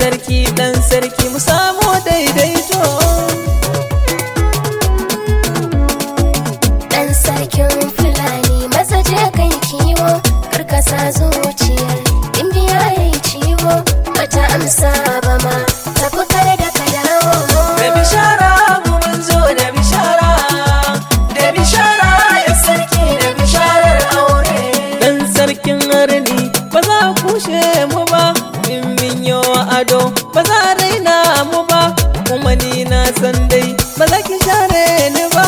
sarki mu samu daidaito. Dan sarkin Fulani maza je kai kiwo, karkasa zuciyar Gimbiya yayi ciwo, bata amsa ba ma tafi kar da ka dawo. Da bishara mu mun zo da bishara, da bishara ya sarki da bisharar aure. Dan sarkin Arni ba za kushe mu ba, in min yo ado ba za raina mu ba, kuma ni na san dai ba za ki share ni ba.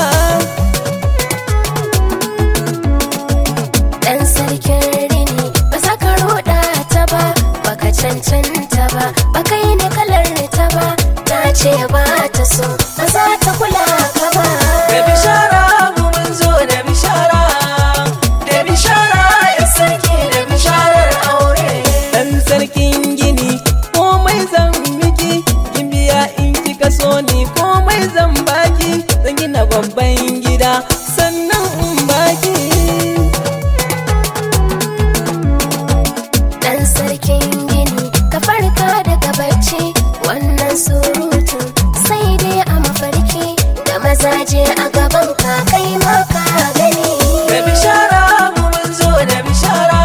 Dan sarkin Rini ba za ka roɗa ta ba, baka cancanta ba, baka yi ni kalar ta ba, ta ce ba ta so ba za ta kula ka ba. Da bishara mu mun zo da bishara, da bishara ya sarki da bisharar aure. Dan sarkin Gini komai zan miki, Gimbiya in kika so ni komai zan baki, zan gina babban gida sannan in baki. Dan sarkin Gini ka farka daga bacci, wannan surutun sai dai a mafarki, da mazaje a gaban ka kai ma ka gani. Da bishara mu mun zo da bishara,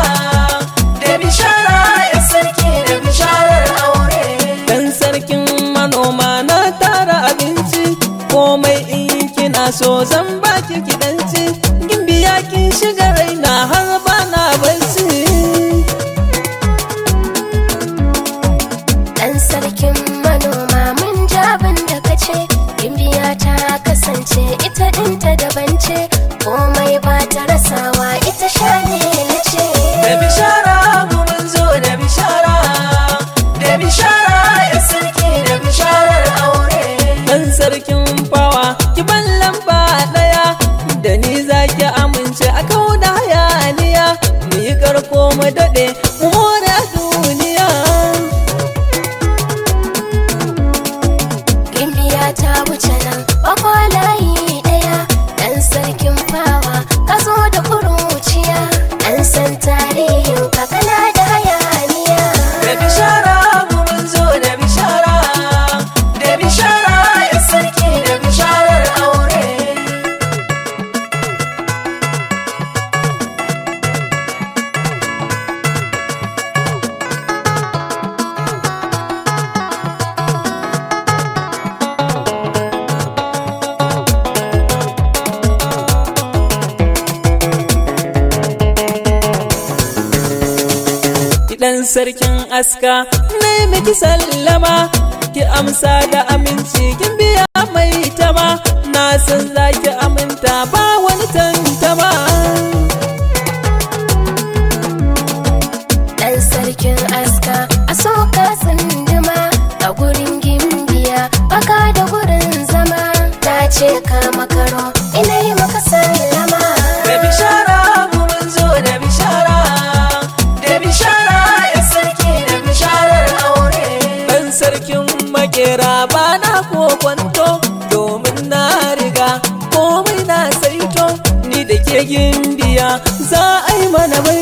da bishara ya sarki da bisharar aure. Dan sarkin manoma na tara abinci, komai in kina so zan baki kidanci, Gimbiya kin shiga raina har bana barci. Dan sarkin manoma mun jaban da kace, Gimbiya ta kasance ita ɗinta daban ce, komai ba ta rasawa ita shane na ce. Da bishara mu mun zo da bishara, da bishara ya sarki da bisharar aure. Dan sarkin Fawa ki ban lamba ɗaya, da ni zaki amince a kauna hayaniya, mu yi karko mu daɗe mu more a duniya. Gimbiya ta wuce nan bakwa layi ɗaya, ɗan sarkin Fawa ka zo da ƙuruciya, ɗan san tarihin ka kana da hayaniya. Da bishara mu mun zo da bishara, da bishara ya sarki da bisharar aure. Dan sarkin aska nai miki sallama, ki amsa da aminci Gimbiya mai tama, na san zaki aminta ba wani tantama. Dan sarkin aska a soka tsunduma, a gurin Gimbiya baka da gurin zama, ta ce ka makaro ina yi maka sallama. Da bishara mu mun zo da bishara, da bishara ya sarki da bisharar aure. Dan sarkin makera ba na kokwanto, domin na riga komai na saito, ni da ke Gimbiya za a yi mana bai.